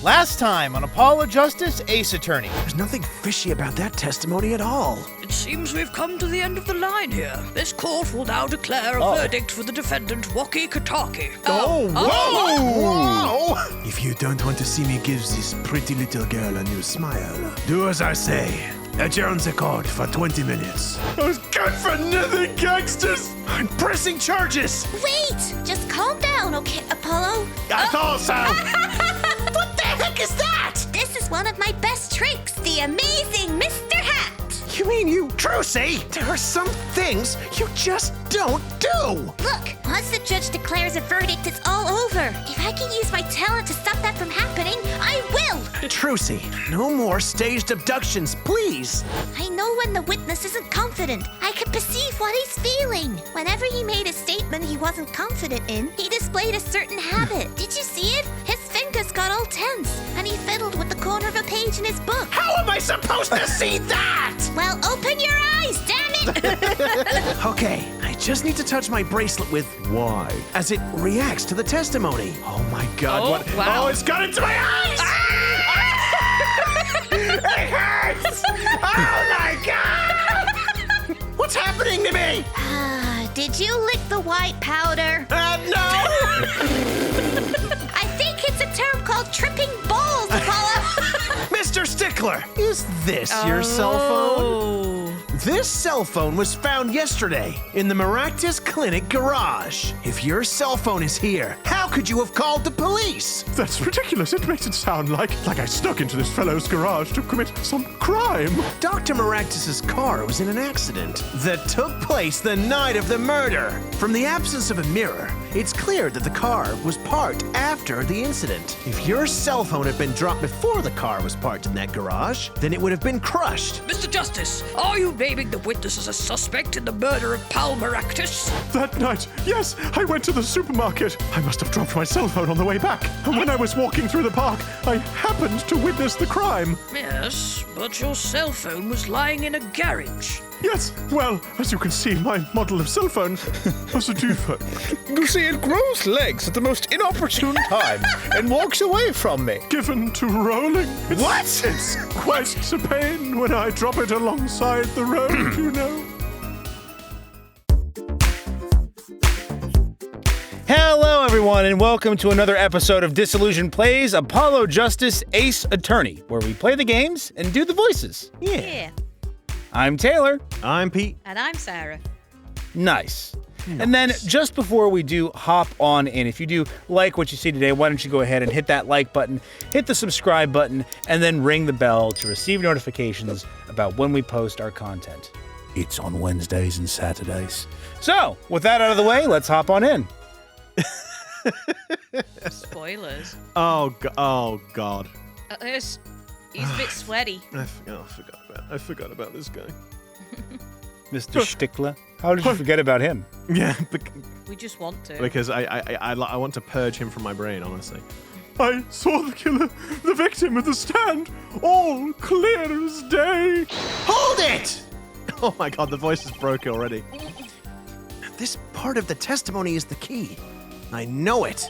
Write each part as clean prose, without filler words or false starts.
Last time on Apollo Justice, Ace Attorney. There's nothing fishy about that testimony at all. It seems we've come to the end of the line here. This court will now declare a verdict for the defendant, Walkie Kataki. Whoa! If you don't want to see me give this pretty little girl a new smile, do as I say. Adjourn the court for 20 minutes. Those good-for-nothing gangsters! I'm pressing charges! Wait! Just calm down, okay, Apollo? I thought so! What the heck is that? This is one of my best tricks, the amazing Mr. Hat! You mean you, Trucy? There are some things you just don't do! Look, once the judge declares a verdict, it's all over. If I can use my talent to stop that from happening, I will! Trucy, no more staged abductions, please! I know when the witness isn't confident. I can perceive what he's feeling. Whenever he made a statement he wasn't confident in, he displayed a certain habit. Did you see it? His fingers got all tense, and he fiddled with the corner of a page in his book. How am I supposed to see that? Well, open your eyes, damn it! Okay, I just need to touch my bracelet with Y as it reacts to the testimony. Oh my God, what? Wow. Oh, it's got into my eyes! It hurts! Oh my God! What's happening to me? Did you lick the white powder? No! I think it's a term called tripping balls, Apollo. Mr. Stickler, is this your cell phone? This cell phone was found yesterday in the Maractus Clinic garage. If your cell phone is here, how could you have called the police? That's ridiculous. It makes it sound like I snuck into this fellow's garage to commit some crime. Dr. Maractus's car was in an accident that took place the night of the murder. From the absence of a mirror, it's clear that the car was parked after the incident. If your cell phone had been dropped before the car was parked in that garage, then it would have been crushed. Mr. Justice, are you naming the witness as a suspect in the murder of Pal Maractus? That night, yes, I went to the supermarket. I must have dropped my cell phone on the way back. And when I was walking through the park, I happened to witness the crime. Yes, but your cell phone was lying in a garage. Yes, well, as you can see, my model of cell phone was a defect. You see, it grows legs at the most inopportune time and walks away from me. Given to rolling. What? It's quite a pain when I drop it alongside the road, you know. Hello, everyone, and welcome to another episode of Disillusion Plays Apollo Justice Ace Attorney, where we play the games and do the voices. Yeah. I'm Taylor. I'm Pete. And I'm Sarah. Nice. And then just before we do hop on in, if you do like what you see today, why don't you go ahead and hit that like button, hit the subscribe button, and then ring the bell to receive notifications about when we post our content. It's on Wednesdays and Saturdays. So, with that out of the way, let's hop on in. Spoilers. Oh God. He's a bit sweaty. I forgot about this guy. Mr. Stickler. How did you forget about him? Yeah, We just want to. because I want to purge him from my brain, honestly. I saw the killer, the victim at the stand, all clear as day. Hold it! Oh my God, the voice is broken already. This part of the testimony is the key. I know it.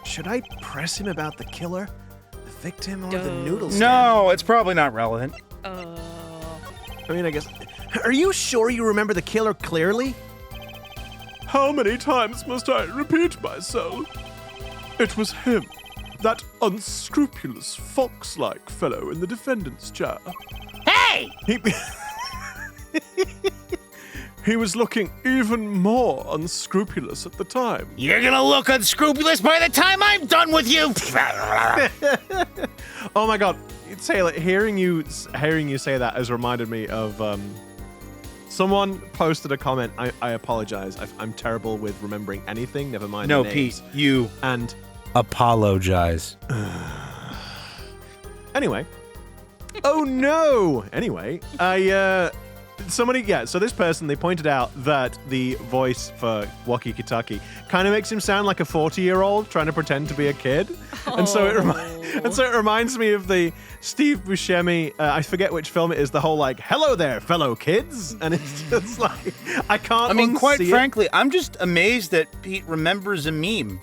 Should I press him about the killer, the victim, or the noodle stand? No, it's probably not relevant. I mean, I guess. Are you sure you remember the killer clearly? How many times must I repeat myself? It was him, that unscrupulous fox-like fellow in the defendant's chair. Hey! He was looking even more unscrupulous at the time. You're gonna look unscrupulous by the time I'm done with you! Oh my God, Taylor, hearing you say that has reminded me of someone posted a comment. I apologize. I'm terrible with remembering anything. Never mind. No, the names. Pete, you And apologize. anyway. Oh no. Anyway, so this person, they pointed out that the voice for Walkie Kataki kind of makes him sound like a 40-year-old trying to pretend to be a kid. And so it reminds me of the Steve Buscemi, I forget which film it is, the whole like, hello there, fellow kids. And it's just like, I can't I mean, quite unsee it. frankly, I'm just amazed that Pete remembers a meme.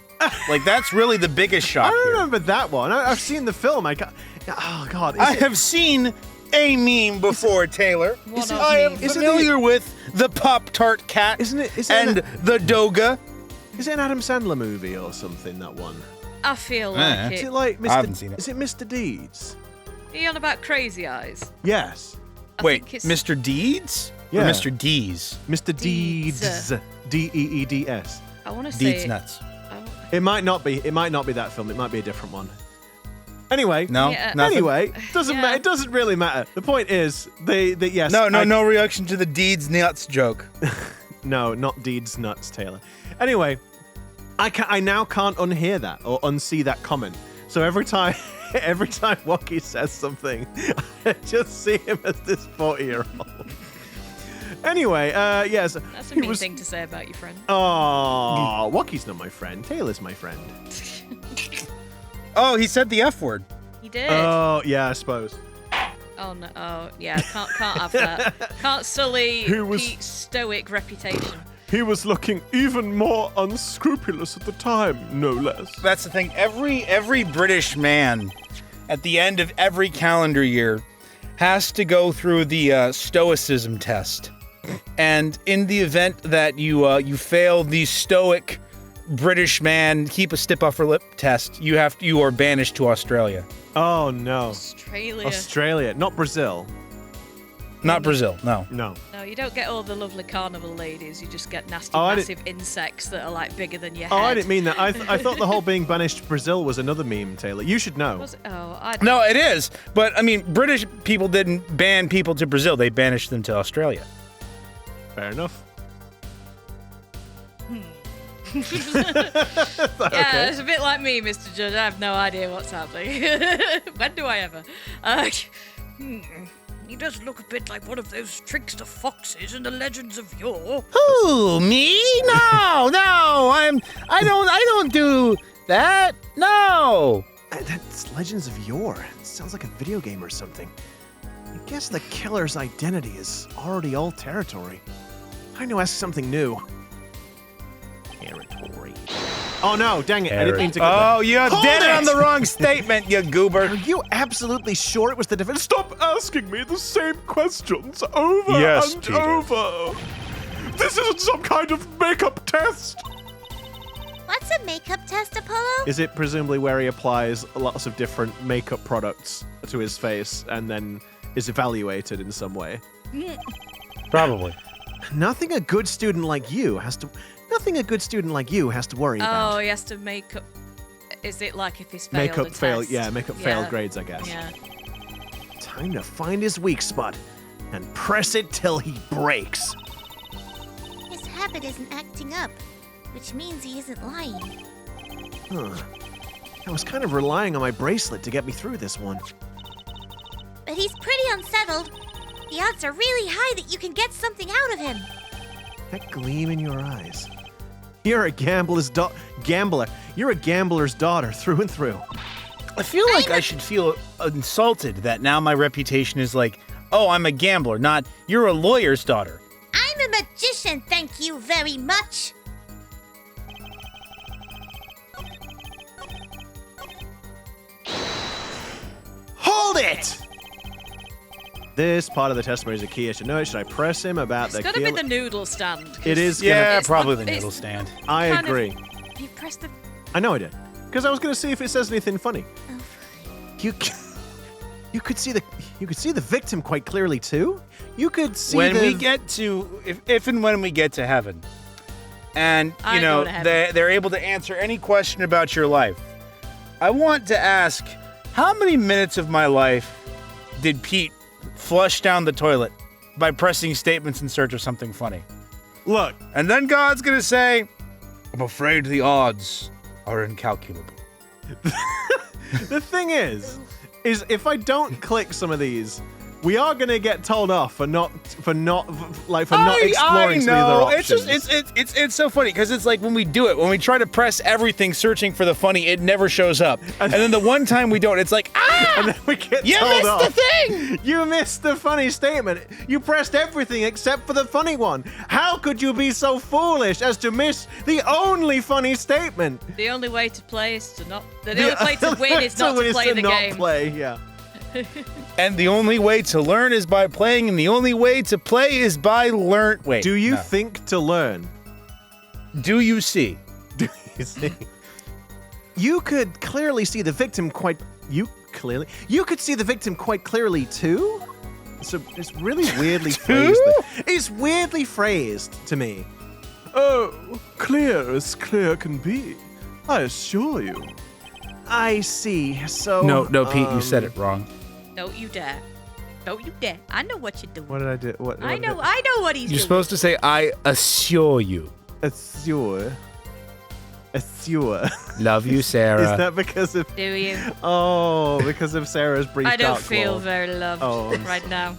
Like, that's really the biggest shock I don't here. remember that one. I've seen the film. Oh God! I have seen a meme before, Taylor. I am familiar with the Pop-Tart cat and the Doga. Is it an Adam Sandler movie or something? That one. I feel like Is it. it like Mr. I haven't seen it. Is it Mr. Deeds? Are you on about Crazy Eyes? Yes. Wait, think it's- Mr. Deeds? Yeah. Or Mr. Deeds? Mr. Deeds. Deeds. Deeds. I want to say Deeds nuts. It might not be. It might not be that film. It might be a different one. Anyway. No? Yeah. Nothing? Anyway, doesn't Yeah. matter. It doesn't really matter. The point is, yes. No reaction to the Deeds nuts joke. No, not Deeds nuts, Taylor. Anyway, I now can't unhear that or unsee that comment. So every time Wocky says something, I just see him as this 40-year-old. Anyway, yes. that's a mean thing to say about your friend. Oh, Wocky's not my friend. Taylor's my friend. Oh, he said the F word. He did. Oh, yeah, I suppose. Oh no! Oh yeah, can't have that. Can't sully He was- Pete's stoic reputation. He was looking even more unscrupulous at the time, no less. That's the thing. Every British man at the end of every calendar year has to go through the stoicism test. And in the event that you fail the stoic British man keep a stiff upper lip test, you are banished to Australia. Oh, no. Australia. Not Brazil. Not Brazil, no. No. No, you don't get all the lovely carnival ladies. You just get nasty, Oh, I massive insects that are like bigger than your head. Oh, I didn't mean that. I thought the whole being banished to Brazil was another meme, Taylor. You should know. Was it? Oh, I. No, it is. But I mean, British people didn't ban people to Brazil. They banished them to Australia. Fair enough. Yeah, it's a bit like me, Mr. Judge. I have no idea what's happening. When do I ever? He does look a bit like one of those trickster foxes in the legends of yore. Who, me? No, I don't do that. No. That's Legends of Yore. It sounds like a video game or something. I guess the killer's identity is already old territory. Time to ask something new. Territory. Oh no, dang it. I didn't mean to go Oh, there. you Hold did it on it! the wrong statement, you goober. Are you absolutely sure it was the defense? Stop asking me the same questions over Yes, and Peter. over. This isn't some kind of makeup test. What's a makeup test, Apollo? Is it presumably where he applies lots of different makeup products to his face and then is evaluated in some way? Probably. Nothing a good student like you has to worry Oh, about. he has to make up. Is it like if he's failed a test? Makeup failed grades, I guess. Yeah. Time to find his weak spot and press it till he breaks. His habit isn't acting up, which means he isn't lying. Huh. I was kind of relying on my bracelet to get me through this one. But he's pretty unsettled. The odds are really high that you can get something out of him. That gleam in your eyes. You're a gambler. You're a gambler's daughter through and through. I feel like I should feel insulted that now my reputation is like, oh, I'm a gambler, not you're a lawyer's daughter. I'm a magician, thank you very much. Hold it! This part of the testimony is a key issue. No, should I press him about It's the got to be kill- the noodle stand. 'cause It is gonna... Yeah, It's probably on- the it's- noodle stand. I kind of- agree. You press the. I know I did. Because I was going to see if it says anything funny. You could see the victim quite clearly too. You could see When the we get to, if and when we get to heaven, and I you know go to heaven. they're able to answer any question about your life, I want to ask, how many minutes of my life did Pete flush down the toilet by pressing statements in search of something funny? look. And then God's gonna say, I'm afraid the odds are incalculable. The thing is if I don't click some of these, we are gonna get told off for not exploring I some of the other know. options. It's so funny because it's like when we do it, when we try to press everything searching for the funny, it never shows up. And then the one time we don't, it's like, and then we get you told missed off. the thing! You missed the funny statement. You pressed everything except for the funny one. How could you be so foolish as to miss the only funny statement? The only way to play is to not. The only way to win is not to play the game. Yeah. And the only way to learn is by playing, and the only way to play is by learn. Wait. Do you no. think to learn? Do you see? Do you see? You could clearly see the victim quite. You could see the victim quite clearly too. So it's really weirdly phrased. It's weirdly phrased to me. Oh, clear as clear can be. I assure you. I see. So No, Pete, you said it wrong. Don't you dare. Don't you dare. I know what you're doing. What did I do? What I did know what he's You're doing. supposed to say, I assure you. Assure. Love you, Sarah. Is that because of? Do you? Oh, because of Sarah's brief. I don't dark feel claw. very loved right now.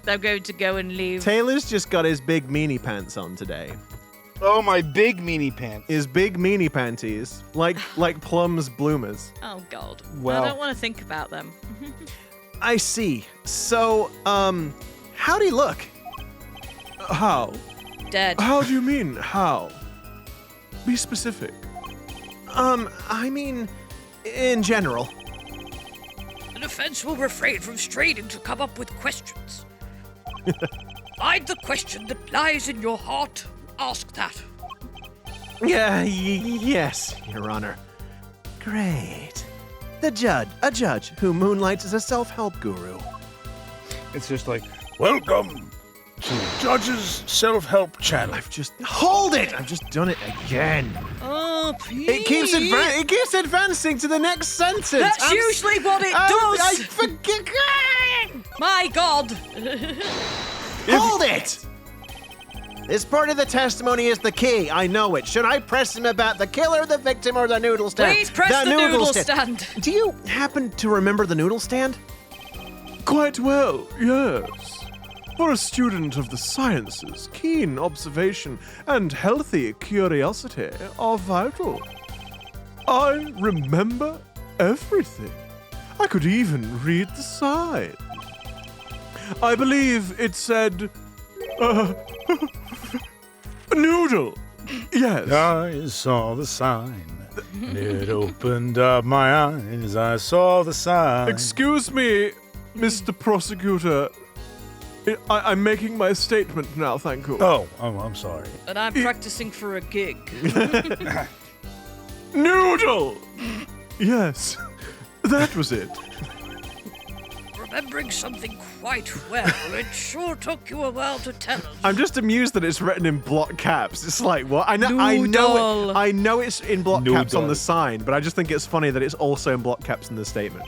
I'm going to go and leave. Taylor's just got his big meanie pants on today. Oh, my big meanie pants. His big meanie panties, like Plum's bloomers. Oh God. Well- I don't want to think about them. I see. So, how'd he look? How? Dead. How do you mean, how? Be specific. I mean, in general. The defense will refrain from straining to come up with questions. Find the question that lies in your heart. Ask that. Yeah, yes, Your Honor. Great. A judge who moonlights as a self-help guru. It's just like, welcome to Judge's Self-Help Channel. Hold it! I've just done it again. Oh, Pete. It keeps advancing to the next sentence. That's usually what it does. I forget. My God. Hold it! This part of the testimony is the key. I know it. Should I press him about the killer, the victim, or the noodle stand? Please press the noodle stand. Do you happen to remember the noodle stand? Quite well, yes. For a student of the sciences, keen observation and healthy curiosity are vital. I remember everything. I could even read the sign. I believe it said, noodle. Yes. I saw the sign. It opened up my eyes. I saw the sign. Excuse me, Mr. Prosecutor. I'm making my statement now, thank you. Oh, I'm sorry. And I'm practicing for a gig. Noodle! Yes, that was it. Remembering something quite well, it sure took you a while to tell us. I'm just amused that it's written in block caps. It's like, what? I know it's in block caps on the sign, but I just think it's funny that it's also in block caps in the statement.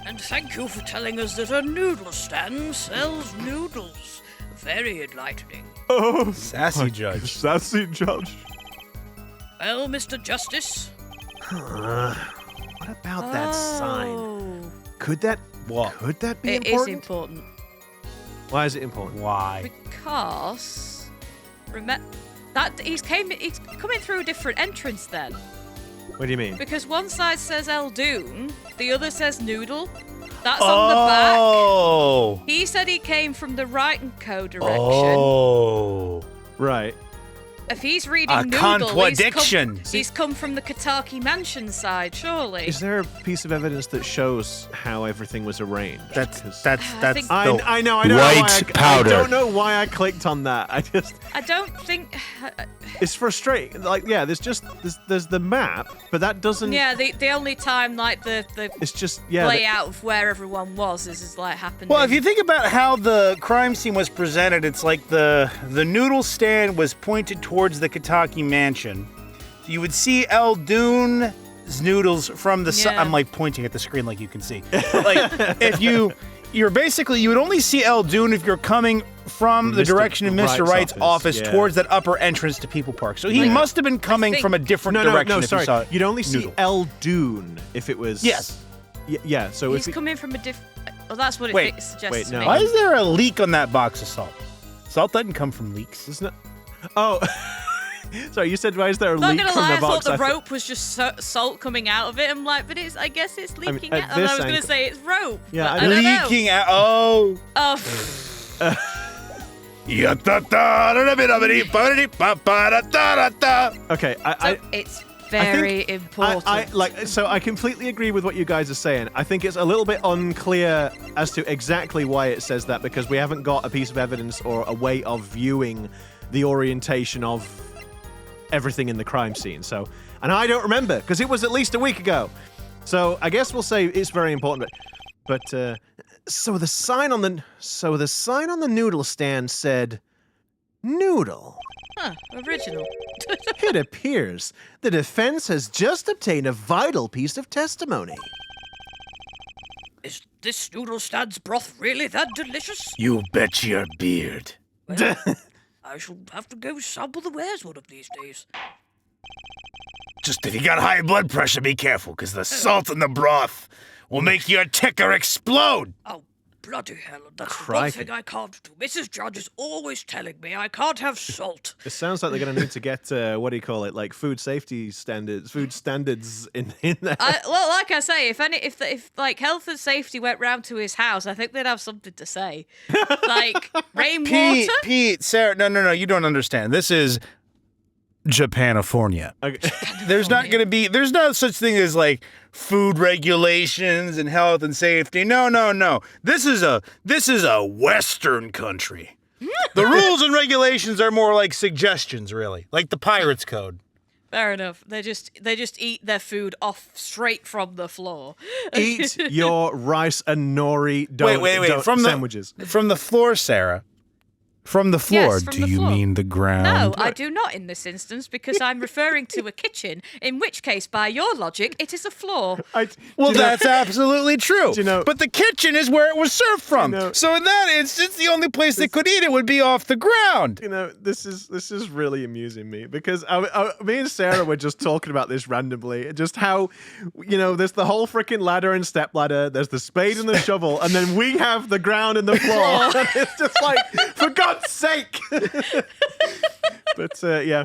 And thank you for telling us that a noodle stand sells noodles. Very enlightening. Oh, Sassy judge. sassy judge. Well, Mr. Justice, What about that sign? Oh. Could that be It is important? important. Why is it important? Why? Because that he's coming through a different entrance then. What do you mean? Because one side says Eldoon, the other says Noodle. That's on the back. Oh. He said he came from the right and co direction. Oh. Right. If he's reading A Noodle, contradiction. he's come from the Kataki Mansion side, surely. Is there a piece of evidence that shows how everything was arranged? That's think- I know. White powder. I don't know why I clicked on that. I don't think. It's frustrating. Like, yeah, there's the map, but that doesn't. Yeah, the only time like the It's just yeah. layout of where everyone was is like happened. Well, if you think about how the crime scene was presented, it's like the noodle stand was pointed towards the Kataki mansion. So you would see Eldoon's noodles from the side. Yeah. I'm like pointing at the screen like you can see. Like if you would only see Eldoon if you're coming from the Mr. direction of Mr. Wright's office yeah. towards that upper entrance to People Park. So he must have been coming think- from a different No, direction if sorry. you saw You'd only see Noodle. Eldoon if it was. Yes. Yeah. So He's if coming from a different. Well, that's what Wait, it suggests wait, to no. me. Why is there a leak on that box of salt? Salt doesn't come from leaks. it's not. Oh. Sorry, you said why is there a Not leak gonna from lie, the I thought box? the rope was just salt coming out of it. I'm like, but I guess it's leaking at out. And I this was gonna angle- say it's rope. Yeah, but I I don't know. Leaking out. Oh. Oh, Okay, so it's very important. So I completely agree with what you guys are saying. I think it's a little bit unclear as to exactly why it says that because we haven't got a piece of evidence or a way of viewing the orientation of everything in the crime scene. So, and I don't remember because it was at least a week ago. So I guess we'll say it's very important. But so the sign on the noodle stand said noodle. Huh, original. It appears the defense has just obtained a vital piece of testimony. Is this noodle stand's broth really that delicious? You bet your beard. Well, I shall have to go sample the wares one of these days. Just if you got high blood pressure, be careful, because the salt in the broth will make your ticker explode. Oh, bloody hell, that's the one Crikey. thing I can't do. Mrs. Judge is always telling me I can't have salt. It sounds like they're going to need to get what do you call it, like food standards in there. Well, like I say, if like health and safety went round to his house, I think they'd have something to say. Like rainwater. Pete, Sarah, no, you don't understand. This is Japanifornia. Okay. There's no such thing as like food regulations and health and safety. No. This is a Western country. The rules and regulations are more like suggestions, really, like the Pirates Code. Fair enough. They just eat their food off straight from the floor. Eat your rice and nori Wait. From sandwiches. From the floor, Sarah. From the floor. Yes, from Do the you floor. mean the ground? No, I do not in this instance because I'm referring to a kitchen, in which case, by your logic, it is a floor. Well, that's absolutely true. you know- but the kitchen is where it was served from. You know- So in that instance, the only place they could eat it would be off the ground. You know, this is really amusing me because me and Sarah were just talking about this randomly. Just how, there's the whole freaking ladder and step ladder. There's the spade and the shovel, and then we have the ground and the floor. And it's just like, for God's sake. But yeah.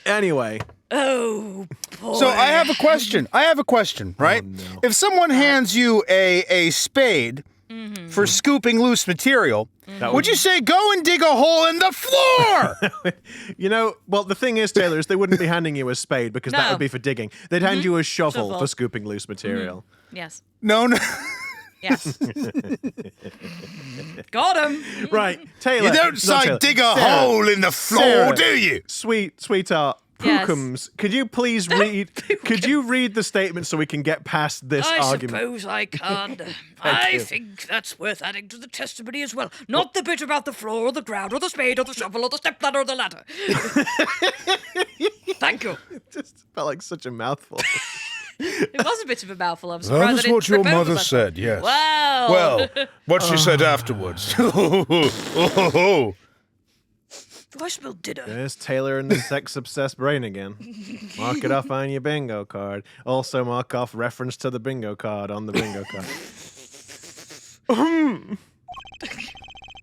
Anyway. Oh, boy. So I have a question, right? no. If someone hands you a spade for scooping loose material, would you say go and dig a hole in the floor? Well, the thing is, Taylor, is they wouldn't be handing you a spade because that No. would be for digging. They'd hand you a shovel Shovel. for scooping loose material. Yes. No. Yes. Got him. Right, Taylor. You don't not say Taylor. dig a Sarah. hole in the floor, Sarah. do you? Sweetheart, Yes. Pookums, could you please read? Could you read the statement so we can get past this I argument? suppose I can. I you. think that's worth adding to the testimony as well. Not the bit about the floor or the ground or the spade or the shovel or the stepladder or the ladder. Thank you. Just felt like such a mouthful. It was a bit of a mouthful. I'm surprised I didn't trip over myself. yes. Wow. Well, what she said afterwards. Do I smell dinner? There's Taylor and the sex-obsessed brain again. Mark it off on your bingo card. Also mark off reference to the bingo card on the bingo card.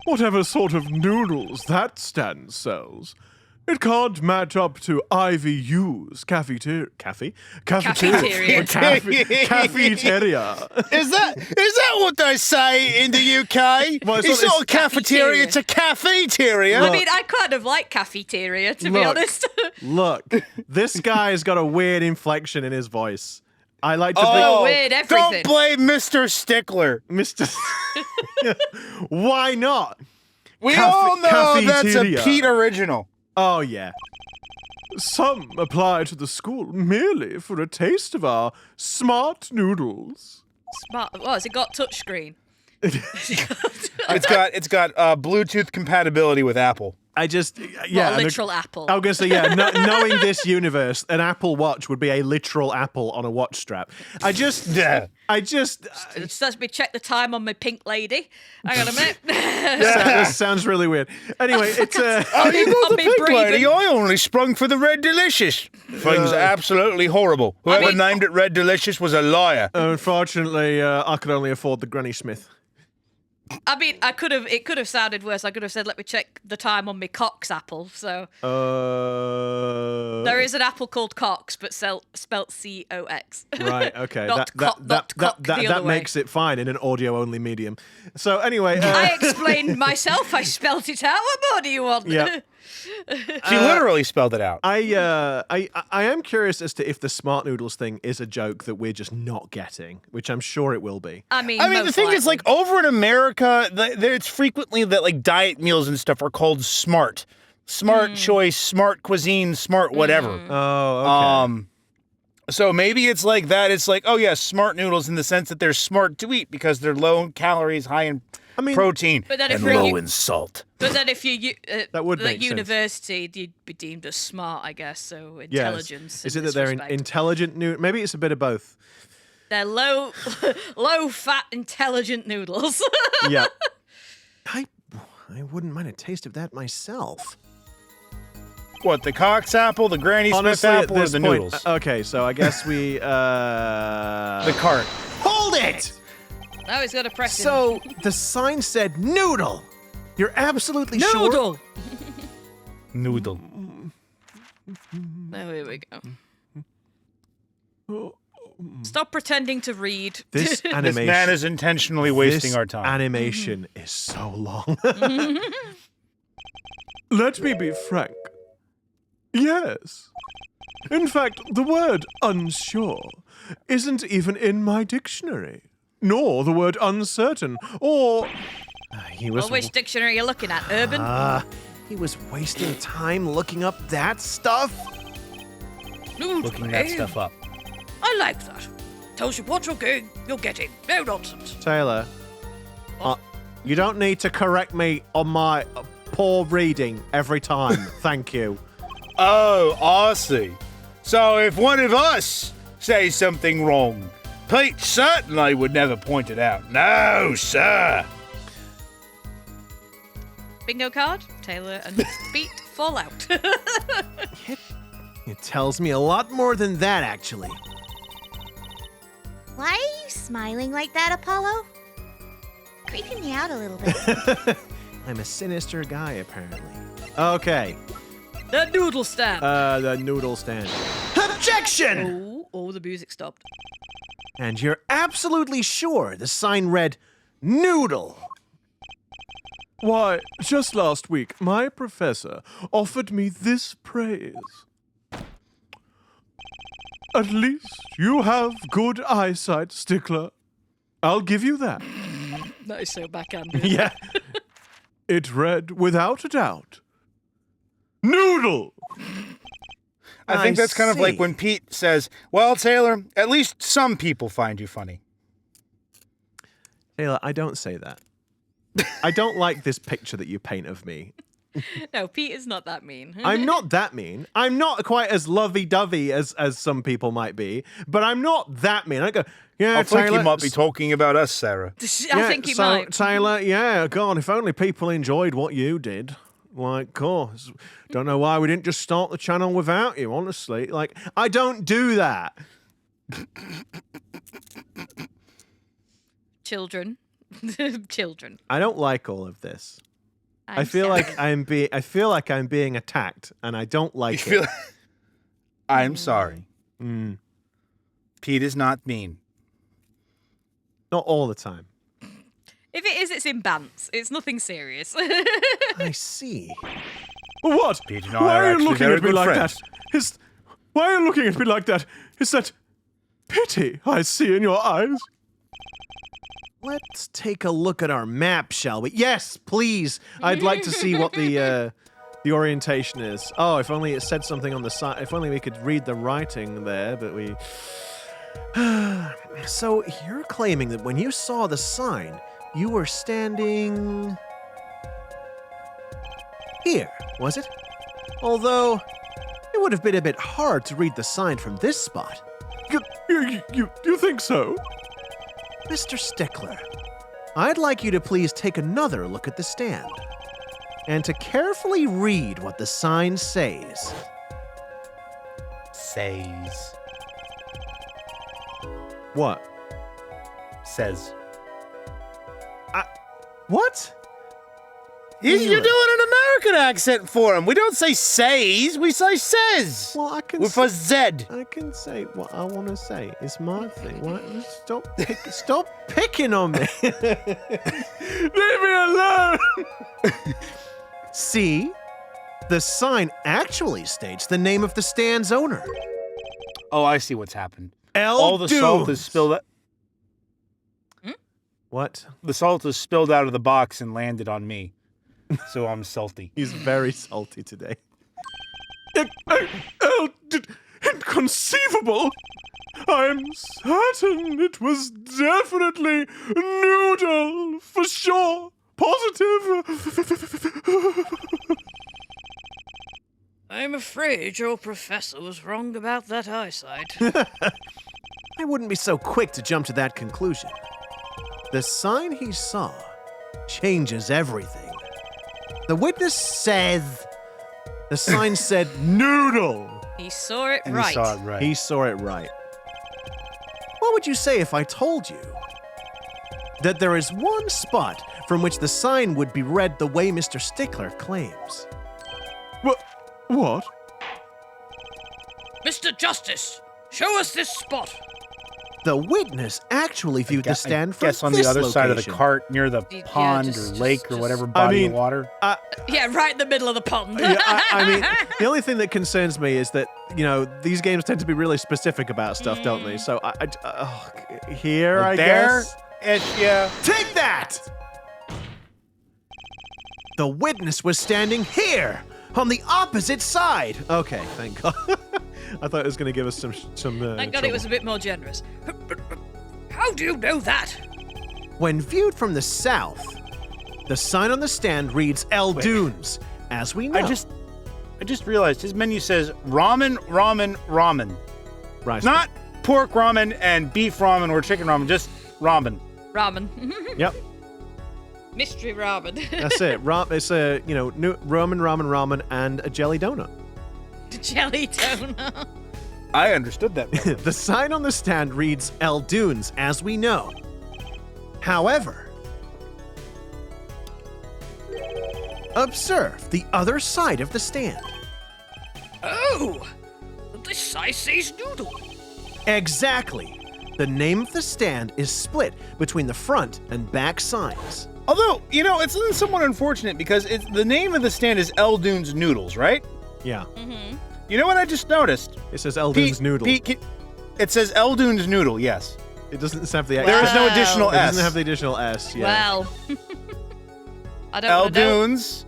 Whatever sort of noodles that stand sells, it can't match up to IVU's cafeteria. Cafeteria. Cafeteria. Is that what they say in the UK? Well, it's not a cafeteria, it's a cafeteria. I mean, I kind of like cafeteria, to be Look. honest. Look, this guy's got a weird inflection in his voice. I like to Oh, weird everything. Don't blame Mr. Stickler. Mr. Why not? We all know that's a cafeteria. Pete original. Oh, yeah. Some apply to the school merely for a taste of our smart noodles. Smart. Well, has it got touchscreen? It's got Bluetooth compatibility with Apple. I just, What, yeah. a literal apple. I was going to say, yeah, knowing this universe, an Apple Watch would be a literal apple on a watch strap. Yeah. Just let me check the time on my pink lady. Hang on a minute. This sounds really weird. Anyway, it's Oh, you got I'll the be pink brave lady. and- I only sprung for the Red Delicious. Thing's absolutely horrible. Whoever mean- named it Red Delicious was a liar. unfortunately, I could only afford the Granny Smith. I mean, it could have sounded worse. I could have said, let me check the time on my Cox apple. So there is an apple called Cox, but spelt C-O-X. Right, okay. Not cock the other that way. makes it fine in an audio-only medium. So anyway... I explained myself. I spelt it out. What more do you want? Yeah. She literally spelled it out. I am curious as to if the Smart Noodles thing is a joke that we're just not getting, which I'm sure it will be. I mean, the most thing is, likely. like, over in America, it's frequently that, like, diet meals and stuff are called smart. Smart choice, smart cuisine, smart whatever. Oh, okay. So maybe it's like that. It's like, oh, yeah, smart noodles in the sense that they're smart to eat because they're low in calories, high in protein, But then if and you're- low in salt. But then if you That would at make sense. university, you'd be deemed as smart, I guess. So Yes. intelligence. Is in it that this they're respect. intelligent? Maybe it's a bit of both. They're low fat, intelligent noodles. Yeah. I wouldn't mind a taste of that myself. What, the Cox apple, the Granny Honestly, Smith at apple, or this the point, noodles? okay, so I guess we The cart. hold it. Now he's got to press him. So the sign said noodle. You're absolutely sure? Noodle. Noodle. Oh, here we go. Stop pretending to read. This This animation. man is intentionally wasting this our time. Animation is so long. Let me be frank. Yes. In fact, the word unsure isn't even in my dictionary, nor the word uncertain, or He was Well, which dictionary are you looking at? Urban? he was wasting time looking up that stuff. Noodle. Looking that eh? stuff up. I like that. Tells you what you're getting. No nonsense. Taylor, you don't need to correct me on my poor reading every time. Thank you. Oh, I see. So if one of us says something wrong, Pete certainly would never point it out. No, sir. Bingo card. Taylor and Pete fall out. It tells me a lot more than that, actually. Why are you smiling like that, Apollo? Creeping me out a little bit. I'm a sinister guy, apparently. Okay, The noodle stand. the noodle stand. Objection! Oh, the music stopped. And you're absolutely sure the sign read noodle. why, just last week, my professor offered me this praise. At least you have good eyesight, Stickler. I'll give you that. That is so backhanded. Yeah. It read, without a doubt, noodle. I think that's kind of like see. when Pete says, well, Taylor, at least some people find you funny. Taylor, I don't say that. I don't like this picture that you paint of me. No, Pete is not that mean. I'm not that mean. I'm not quite as lovey-dovey as some people might be, but I'm not that mean. I go, yeah, I think Taylor, he might be talking about us, Sarah. I think he so, might. Taylor, yeah, God, if only people enjoyed what you did. Like, course. Don't know why we didn't just start the channel without you, honestly. Like, I don't do that. Children. Children. I don't like all of this. I feel like I'm being attacked, and I don't like You feel- it. I'm sorry. Pete is not mean. Not all the time. If it is, it's in bants. It's nothing serious. I see. What? Pete and I Why are are you actually looking very at me good like friends. that? Why are you looking at me like that? Is that pity I see in your eyes? Let's take a look at our map, shall we? Yes, please. I'd like to see what the orientation is. Oh, if only it said something on the side. If only we could read the writing there, but we... So you're claiming that when you saw the sign, you were standing... here, was it? Although, it would have been a bit hard to read the sign from this spot. You think so? Mr. Stickler, I'd like you to please take another look at the stand and to carefully read what the sign says. Says. What? Says. What? You're doing an American accent for him. We don't say says, we say says. Well, I can With a Z. I can say what I want to say. It's my thing. Why? Stop picking on me. Leave me alone! See? The sign actually states the name of the stand's owner. Oh, I see what's happened. L. All the salt is spilled out. What? The salt is spilled out of the box and landed on me. So I'm salty. He's very salty today. Inconceivable! I'm certain it was definitely Noodle, for sure. Positive. I'm afraid your professor was wrong about that eyesight. I wouldn't be so quick to jump to that conclusion. The sign he saw changes everything. The witness says the sign said Noodle. He saw it And right. he saw it right. He saw it right. What would you say if I told you that there is one spot from which the sign would be read the way Mr. Stickler claims? What? Mr. Justice, show us this spot. The witness actually viewed the stand from guess on this the other side of the location. cart near the Yeah, pond just- or lake or just- whatever body of water. Yeah, right in the middle of the pond. Yeah, I mean, the only thing that concerns me is that, these games tend to be really specific about stuff, don't they? So, here, I there, guess. yeah. Take that! The witness was standing here, on the opposite side. Okay, thank God. I thought it was going to give us some Thank God it was a bit more generous. How do you know that? When viewed from the south, the sign on the stand reads El Dunes, as we know. I just realized his menu says ramen, ramen, ramen. Right. Not pork ramen and beef ramen or chicken ramen, just ramen. Ramen. Yep, Mystery ramen. that's it. It's a, ramen, and a jelly donut. Jelly donut. I understood that. The sign on the stand reads El Dunes, as we know. However, observe the other side of the stand. Oh, this sign says Noodle. Exactly. The name of the stand is split between the front and back signs. Although, it's somewhat unfortunate because the name of the stand is El Dunes Noodles, right? Yeah. You know what I just noticed? It says Eldon's Noodle. Pete, it says El Dunes Noodle, yes. It doesn't have the There is no Wow. additional It S. doesn't have the additional S. Yeah. Well, I don't El want to know. Dunes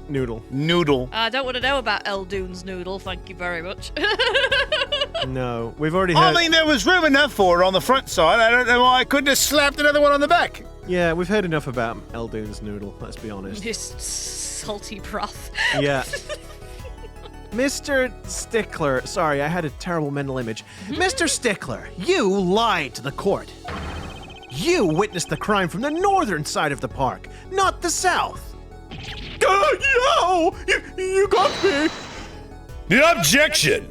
Noodle. Noodle. I don't want to know about El Dunes noodle. Thank you very much. No, we've already I heard. mean, there was room enough for it on the front side. I don't know why I couldn't have slapped another one on the back. Yeah, we've heard enough about Eldon's Noodle. Let's be honest. This salty broth. Yeah. Mr. Stickler, sorry, I had a terrible mental image. Mr. Stickler, you lied to the court. You witnessed the crime from the northern side of the park, not the south. Yo! You got me! The objection.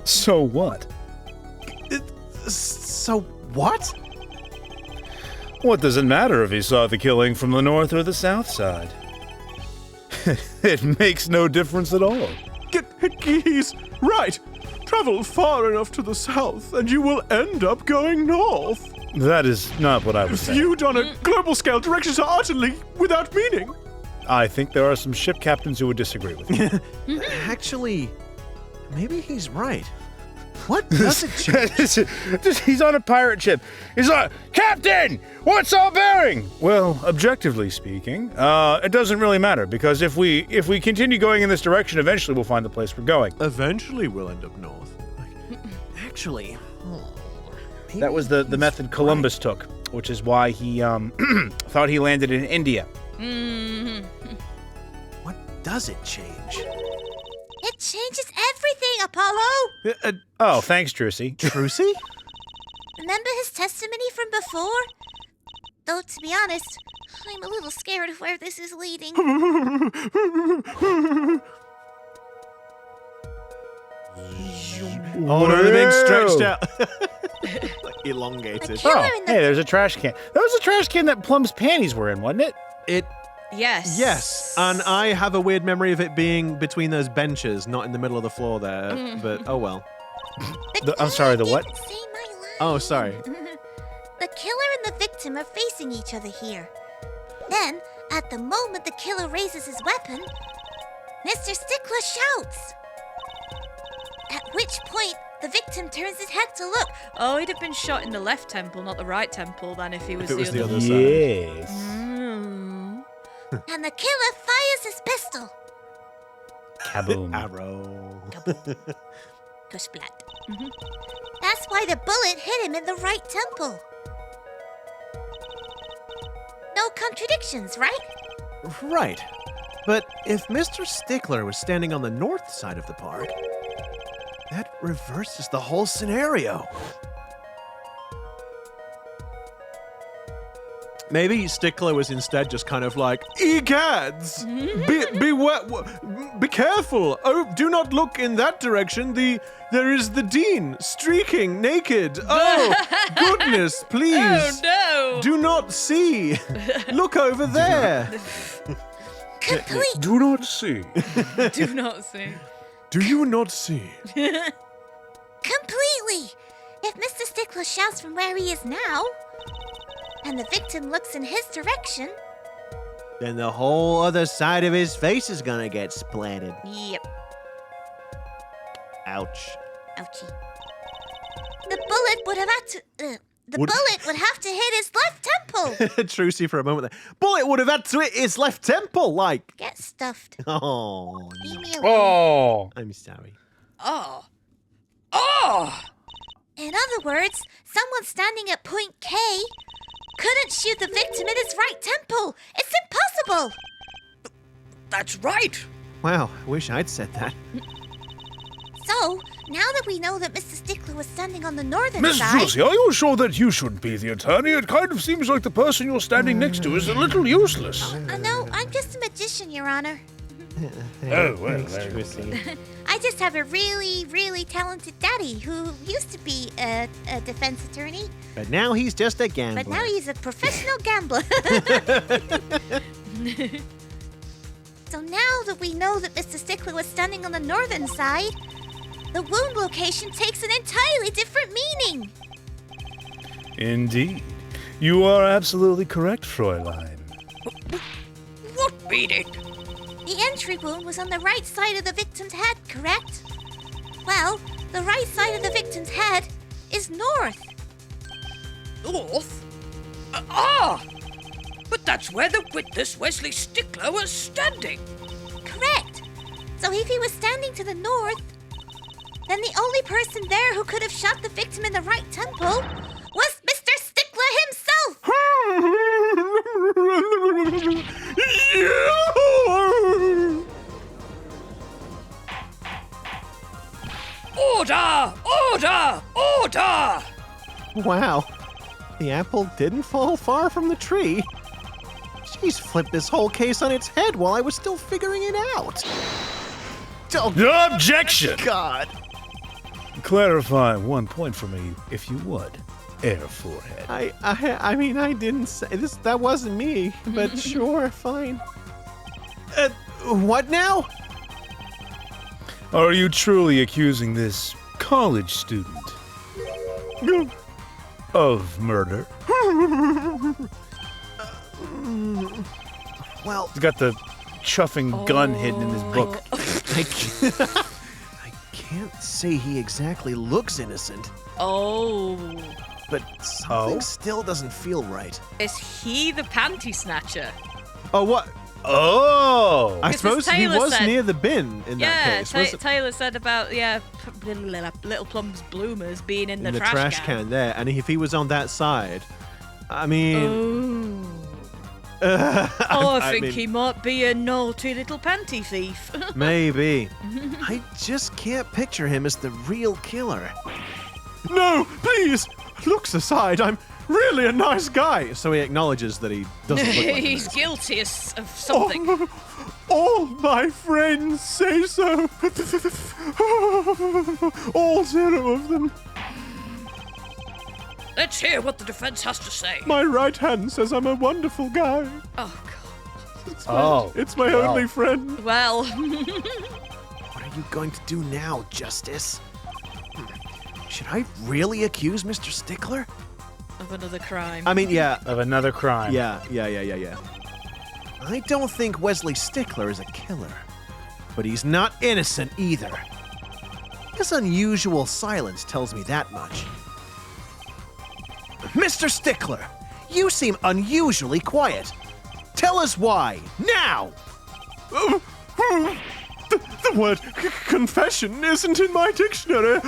So what? So what? What does it matter if he saw the killing from the north or the south side? It makes no difference at all. He's right. Travel far enough to the south, and you will end up going north. That is not what I was saying. Viewed on a global scale, directions are utterly without meaning. I think there are some ship captains who would disagree with me. Actually, maybe he's right. What does it change? He's on a pirate ship. He's like, Captain, what's our bearing? Well, objectively speaking, it doesn't really matter because if we continue going in this direction, eventually we'll find the place we're going. Eventually, we'll end up north. Actually, maybe That was the he's method Columbus took, which is why he thought he landed in India. does it change? It changes everything, Apollo! Oh, thanks, Trucy. Trucy? Remember his testimony from before? Though, to be honest, I'm a little scared of where this is leading. Oh, no, they're being stretched out. Like elongated. Killer in the Hey, there's a trash can. That was a trash can that Plum's panties were in, wasn't it? Yes. And I have a weird memory of it being between those benches, not in the middle of the floor there. But oh well. I'm sorry, the what? Didn't say my line. Oh, sorry. The killer and the victim are facing each other here. Then, at the moment the killer raises his weapon, Mr. Stickler shouts. At which point, the victim turns his head to look. Oh, he'd have been shot in the left temple, not the right temple, then if he was If it was the other. other side. Yes. And the killer fires his pistol. Kaboom. Arrow. Splat. That's why the bullet hit him in the right temple. No contradictions, right? Right. But if Mr. Stickler was standing on the north side of the park, that reverses the whole scenario. Maybe Stickler was instead just kind of like, egads! Be careful! Oh, do not look in that direction. There is the dean streaking naked. Oh, goodness, please. Oh no! Do not see. Look over there. Complete. Do not see. Do not see. Do you not see? Completely. If Mr. Stickler shouts from where he is now, and the victim looks in his direction, Then the whole other side of his face is gonna get splatted. Yep. Ouch. ouchie, the bullet would have had to. Bullet would have to hit his left temple. Trucy for a moment there. Bullet would have had to hit his left temple, like. Get stuffed. Oh, Leave me alone. Oh. I'm sorry. Oh. Oh! In other words, someone standing at point K couldn't shoot the victim in his right temple. It's impossible. That's right. wow. Wish I'd said that. So, now that we know that Mr. Stickler was standing on the northern Miss side, Trucy, are you sure that you should be the attorney? It kind of seems like the person you're standing next to is a little useless. no, I'm just a magician, Your Honor. Oh, well, there you go. I just have a really, really talented daddy who used to be a defense attorney, But now he's just a gambler. but now he's a professional gambler. So now that we know that Mr. Stickler was standing on the northern side, the wound location takes an entirely different meaning. Indeed. You are absolutely correct, Fräulein. What meaning? The entry wound was on the right side of the victim's head, correct? Well, the right side of the victim's head is north. North? But that's where the witness Wesley Stickler was standing. Correct. So if he was standing to the north, then the only person there who could have shot the victim in the right temple was Mr. Stickler himself. Order! Order! Order! Wow. The apple didn't fall far from the tree. She's flipped this whole case on its head while I was still figuring it out. Oh, Objection! God. Clarify one point for me, if you would. Air forehead. I mean, I didn't say this. That wasn't me, but sure, fine. What now? Are you truly accusing this college student of murder? Well, He's got the chuffing gun hidden in his book. I can't say he exactly looks innocent, Oh. but something still doesn't feel right. Is he the panty snatcher? Oh, what? Oh! I Because suppose he Taylor was said- near the bin in that Yeah, case. wasn't- Taylor said about, Little Plum's bloomers being in in the the trash can there, and if he was on that side, I mean, I think mean- he might be a naughty little panty thief. Maybe. I just can't picture him as the real killer. No, please! Looks aside, I'm really a nice guy. So he acknowledges that he doesn't look like He's him. guilty of something. Oh, all my friends say so. All 0 of them. Let's hear what the defense has to say. My right hand says I'm a wonderful guy. Oh, God. Oh. It's my only friend. Well, What are you going to do now, Justice? Should I really accuse Mr. Stickler? of another crime. I mean, yeah. Of another crime. Yeah. I don't think Wesley Stickler is a killer, but he's not innocent either. His unusual silence tells me that much. Mr. Stickler, you seem unusually quiet. Tell us why, now! The word confession isn't in my dictionary.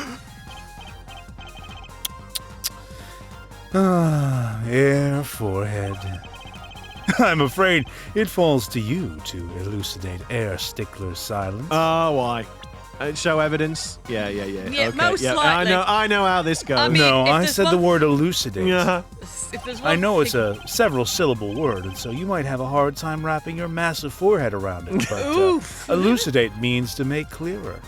Air forehead. I'm afraid it falls to you to elucidate Air Stickler's silence. Oh, why? Show evidence? Yeah. Yeah, okay, most yeah. likely. I know how this goes. I mean, no, if I there's said the one- word elucidate. Yeah. If there's I one know it's thing- a several syllable word, and so you might have a hard time wrapping your massive forehead around it. But Oof. elucidate means to make clearer.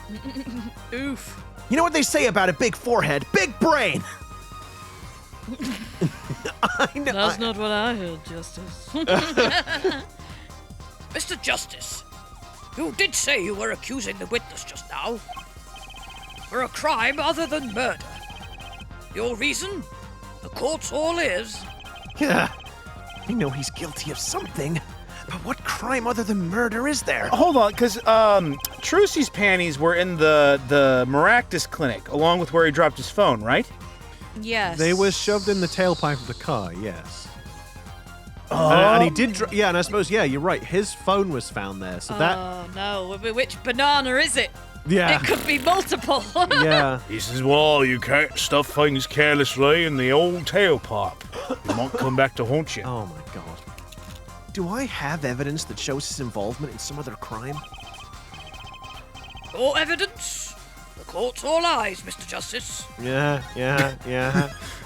Oof. You know what they say about a big forehead? Big brain! I know. That's not what I heard, Justice. Mr. Justice, you did say you were accusing the witness just now for a crime other than murder. Your reason? The court's all ears. Yeah. I know he's guilty of something, but what crime other than murder is there? Hold on, because Trucy's panties were in the Maractus clinic, along with where he dropped his phone, right? Yes. They were shoved in the tailpipe of the car, yes. And he did, and I suppose, yeah, you're right. His phone was found there, so that, Oh, no. Which banana is it? yeah, It could be multiple. yeah. He says, well, you can't stuff things carelessly in the old tailpipe. It might come back to haunt you. Oh my god. Do I have evidence that shows his involvement in some other crime? Your evidence? The court's all eyes, Mr. Justice. Yeah.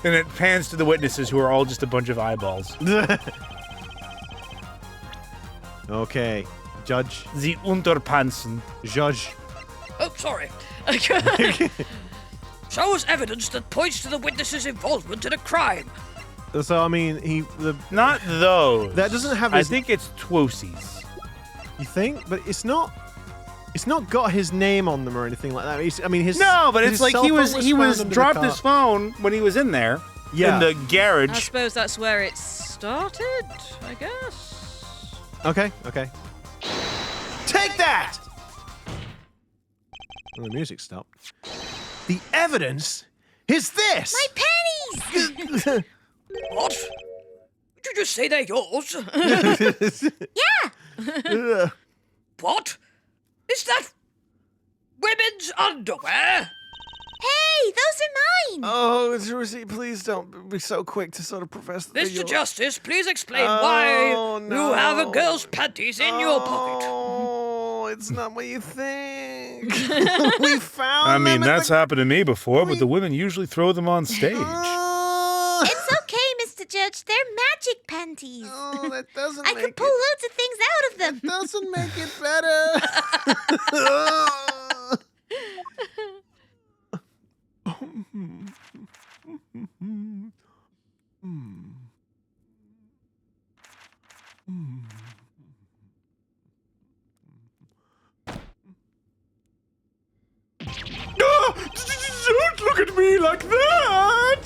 And it pans to the witnesses, who are all just a bunch of eyeballs. Okay, Judge. The Unterpansen. Judge. Oh, sorry. Show us evidence that points to the witness's involvement in a crime. So, I mean, Not those. That doesn't have I his- think it's Twosies. you think? But it's not got his name on them or anything like that. His No, but his it's like cell he phone was found under the dropped car. his phone when he was in there. Yeah. In the I garage. suppose that's where it started, I guess. Okay. Take that! Well, the music stopped. The evidence is this! My panties! What? Did you just say they're yours? Yeah! What? Is that women's underwear? Hey, those are mine! Oh, Trucy, please don't be so quick to sort of profess that they're Mr. yours. Justice, please explain Oh, why you have a no. girl's panties in your pocket. Oh, it's not what you think. We found I mean, them at that's the... happened to me before, but the women usually throw them on stage. It's okay, Mr. Judge. They're magic panties. Oh, that doesn't I make could pull loads of things out of them. doesn't make it better. Don't look at me like that!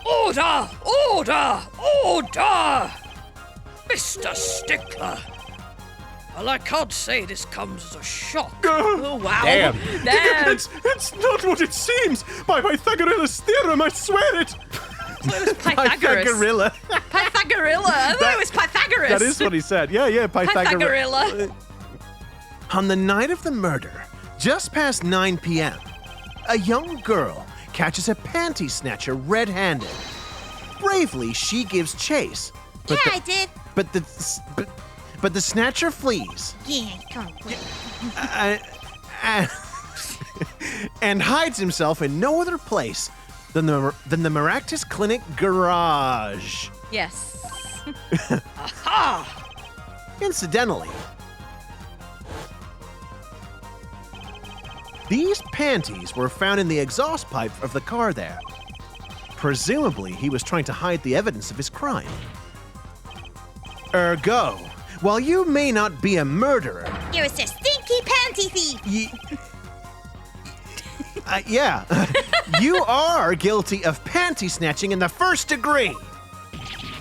Order! Order! Order! Mr. Stickler! Well, I can't say this comes as a shock. Oh, wow. Damn. Damn. It's not what it seems! By Pythagoras' theorem, I swear it! It was Pythagoras. Pythagorilla. Pythagorilla. I thought it was Pythagoras. That is what he said. Yeah, Pythagorilla. Pythagorilla. On the night of the murder, just past 9 p.m., a young girl catches a panty snatcher red-handed. Bravely, she gives chase. Yeah, I did. But the snatcher flees Yeah, come on. and hides himself in no other place than the Maractus Clinic garage. Yes. Incidentally, these panties were found in the exhaust pipe of the car there. Presumably, he was trying to hide the evidence of his crime. Ergo, while you may not be a murderer, You're a stinky panty thief. yeah, you are guilty of panty snatching in the first degree.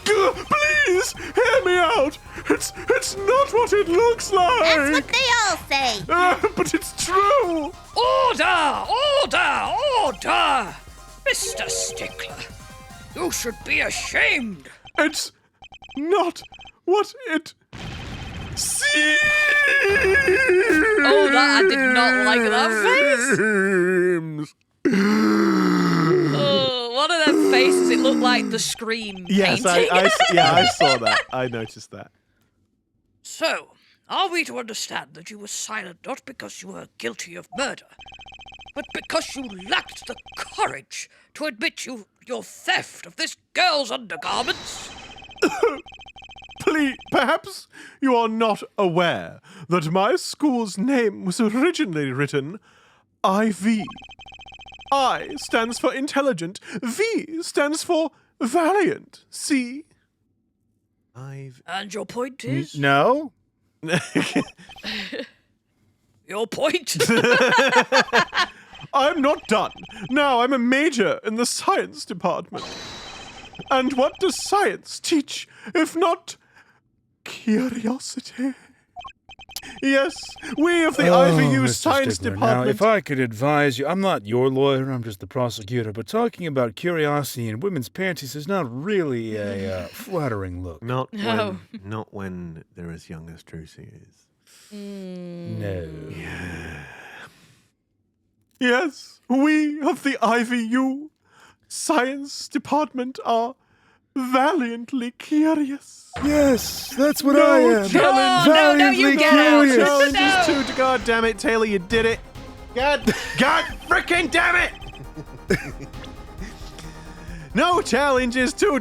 Please, hear me out. It's not what it looks like. That's what they all say. But it's true. Order! Order! Order! Mr. Stickler, you should be ashamed. It's not what it seems. Oh, that I did not like that face. Oh, one of them faces, it looked like the Scream Yes, painting. I saw that. I noticed that. So, are we to understand that you were silent not because you were guilty of murder, but because you lacked the courage to admit your theft of this girl's undergarments? Please, perhaps you are not aware that my school's name was originally written IV. I stands for intelligent. V stands for valiant. See? And your point is? No? Your point? I'm not done. Now I'm a major in the science department. And what does science teach if not curiosity? Yes, we of the IVU Mr. science Stickler, department. Now, if I could advise you, I'm not your lawyer, I'm just the prosecutor, but talking about curiosity in women's panties is not really a flattering look. Not No. when they're as young as Trucy is. No. Yes, we of the IVU science department are valiantly curious. Yes, that's what I am. No, you get out. Challenge No. is too. God damn it, Taylor, you did it. God freaking damn it! No challenge is too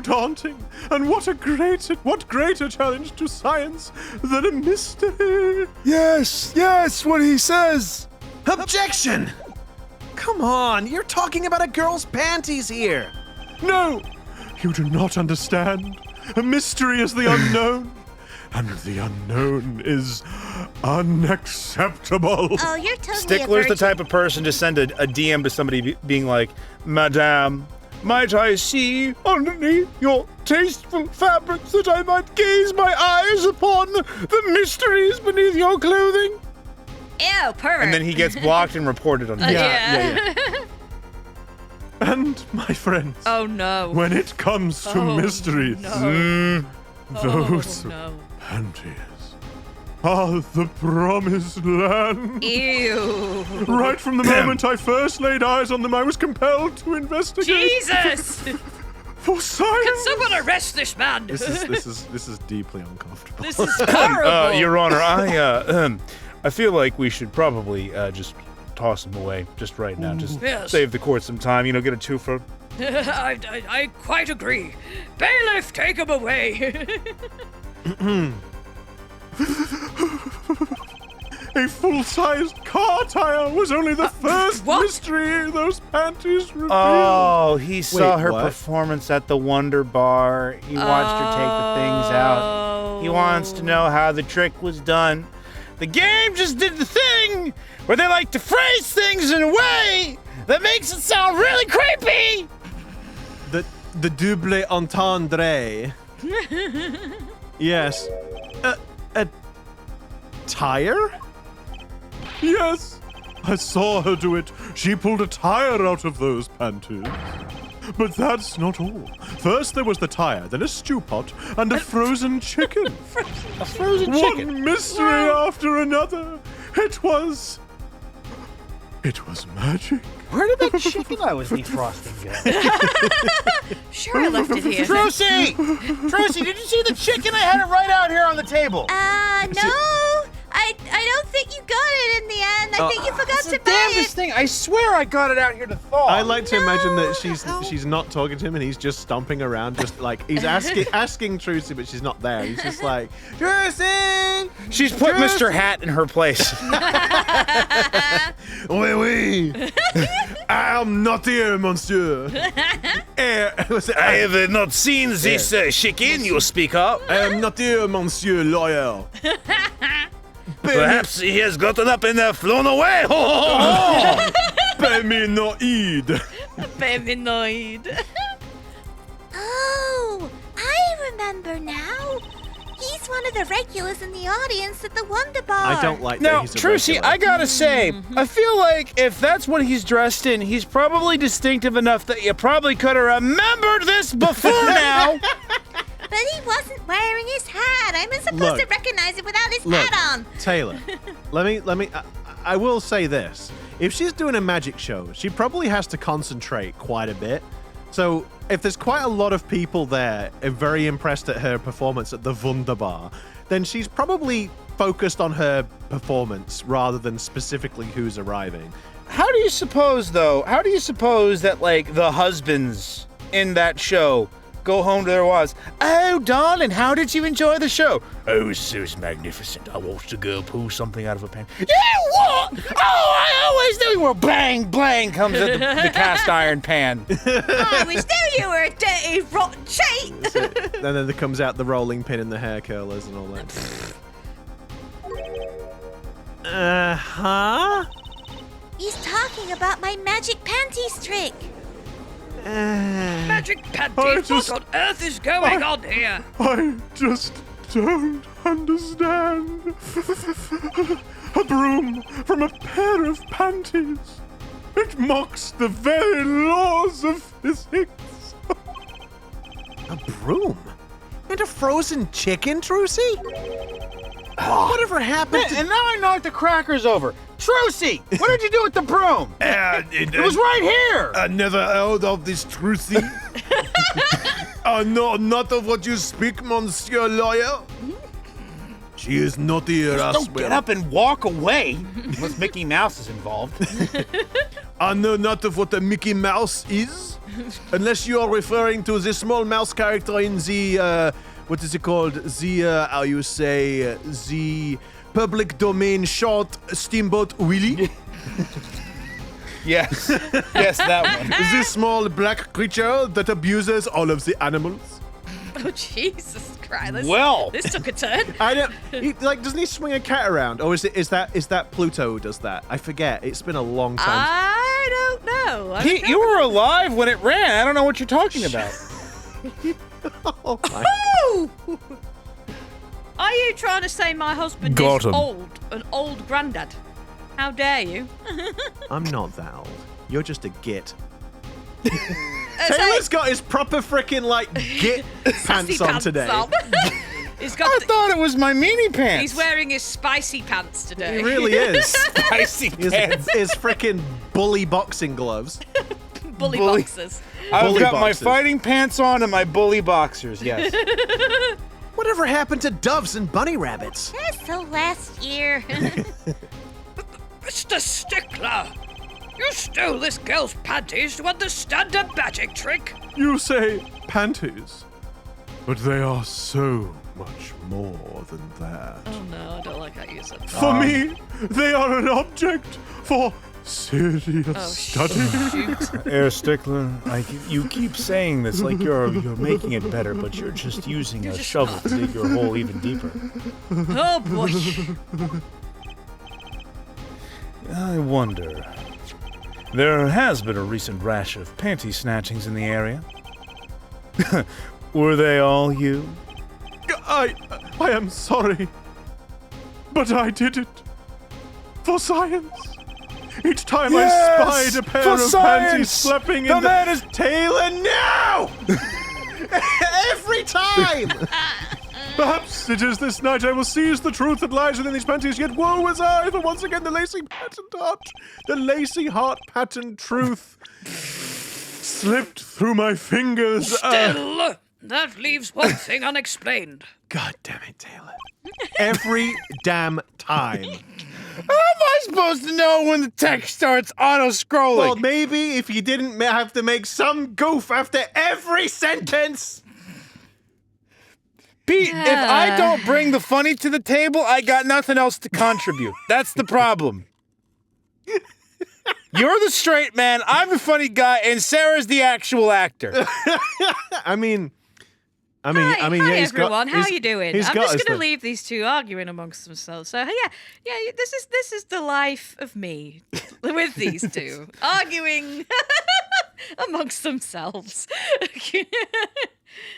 daunting. And what greater challenge to science than a mystery? Yes, what he says. Objection! Come on, you're talking about a girl's panties here. No, you do not understand. A mystery is the unknown, and the unknown is unacceptable. Oh, you're totally Stickler's a the virgin. type of person to send a DM to somebody being like, Madame, might I see underneath your tasteful fabrics that I might gaze my eyes upon the mysteries beneath your clothing? Ew, pervert. And then he gets blocked and reported on yeah. And my friends, Oh no. when it comes to Oh, mysteries, no. those Oh, no. panties are the promised land. Ew. Right from the moment I first laid eyes on them, I was compelled to investigate Jesus! for science. Can someone arrest this man? This is deeply uncomfortable. This is horrible. Your Honor, I feel like we should probably just toss him away just right now. Just Yes. save the court some time. Get a two for. I quite agree. Bailiff, take him away. A full-sized car tire was only the first what? mystery those panties revealed. Oh, he saw her what? performance at the Wonder Bar. He watched her take the things out. He wants to know how the trick was done. The game just did the thing where they like to phrase things in a way that makes it sound really creepy. The double entendre. Yes. A tire? Yes, I saw her do it. She pulled a tire out of those panties. But that's not all. First there was the tire, then a stew pot, and a frozen chicken. A frozen chicken. One mystery after another. It was magic. Where did that chicken I was defrosting go? Sure, I left it here. Trucy! Trucy, did you see the chicken? I had it right out here on the table. No. I don't think you got it in the end. I think you forgot to buy Damnedest it. thing. I swear I got it out here to thaw. I like to imagine that she's not talking to him and he's just stomping around, just like he's asking Trucy, but she's not there. He's just like, Trucy! She's put Mr. Hat in her place. Oui, oui. I am not here, monsieur. I have not seen this chicken you speak of. I am not here, monsieur lawyer. Perhaps he has gotten up and flown away. Pay me no heed. Feminoid. Oh, I remember now. He's one of the regulars in the audience at the Wonder Bar. I don't like Now, that he's a Trucy, regular. I gotta say, I feel like if that's what he's dressed in, he's probably distinctive enough that you probably could have remembered this before now. But he wasn't wearing his hat. I'm supposed to recognize it without his hat on. Taylor, let me. I will say this: if she's doing a magic show, she probably has to concentrate quite a bit. So if there's quite a lot of people there very impressed at her performance at the Wunderbar, then she's probably focused on her performance rather than specifically who's arriving. How do you suppose that, like, the husbands in that show go home to their wives? Oh, darling, how did you enjoy the show? Oh, it was magnificent. I watched a girl pull something out of a pan. You what? Oh, I always knew you were bang, bang comes at the cast iron pan. I always knew you were a dirty, rotten cheat. And then there comes out the rolling pin and the hair curlers and all that. Huh? He's talking about my magic panties trick. Magic panties, what on earth is going on here? I just don't understand. A broom from a pair of panties. It mocks the very laws of physics. A broom? And a frozen chicken, Trucy? Whatever happened to... And now I knocked the crackers over. Trucy, what did you do with the broom? It was right here. I never heard of this Trucy. No, not of what you speak, monsieur lawyer. She is not here as Don't well. get up and walk away unless Mickey Mouse is involved. I know not of what a Mickey Mouse is, unless you are referring to the small mouse character in the, what is it called? The, how you say, the public domain short Steamboat Willie. Yes, that one. This small black creature that abuses all of the animals. Oh, Jesus Christ. Well. This took a turn. I don't. Doesn't he swing a cat around, or is that Pluto who does that? I forget. It's been a long time. I don't know. Pete, you were alive when it ran. I don't know what you're talking about. Oh my. Ooh! Are you trying to say my husband Got is him. old, an old granddad? How dare you? I'm not that old. You're just a git. It's Taylor's got his proper freaking like git pants on today. He's got. I thought it was my meanie pants. He's wearing his spicy pants today. He really is. spicy pants. His freaking bully boxing gloves. bully bully- boxers. I've bully got boxers. my fighting pants on and my bully boxers, yes. Whatever happened to doves and bunny rabbits? That's the last year. Mr. Stickler, you stole this girl's panties to understand a magic trick. You say panties, but they are so much more than that. Oh no, I don't like how you said that. For me, they are an object for serious Oh, study. Air Stickler, you keep saying this like you're making it better, but you're just using a shovel to dig your hole even deeper. Oh boy. I wonder. There has been a recent rash of panty snatchings in the area. Were they all you? I am sorry, but I did it for science. Each time I spied a pair of panties slapping in the man is Taylor, no! Every time! Perhaps it is this night I will seize the truth that lies within these panties, yet woe is I, for once again the lacy heart patterned truth slipped through my fingers. Still, that leaves one thing unexplained. God damn it, Taylor. Every damn time. How am I supposed to know when the text starts auto-scrolling? Well, maybe if you didn't have to make some goof after every sentence. Pete, if I don't bring the funny to the table, I got nothing else to contribute. That's the problem. You're the straight man, I'm the funny guy, and Sarah's the actual actor. Hi, yeah, everyone. How are you doing? I'm just going to leave. leave these two arguing amongst themselves. So yeah, this is the life of me with these two arguing amongst themselves.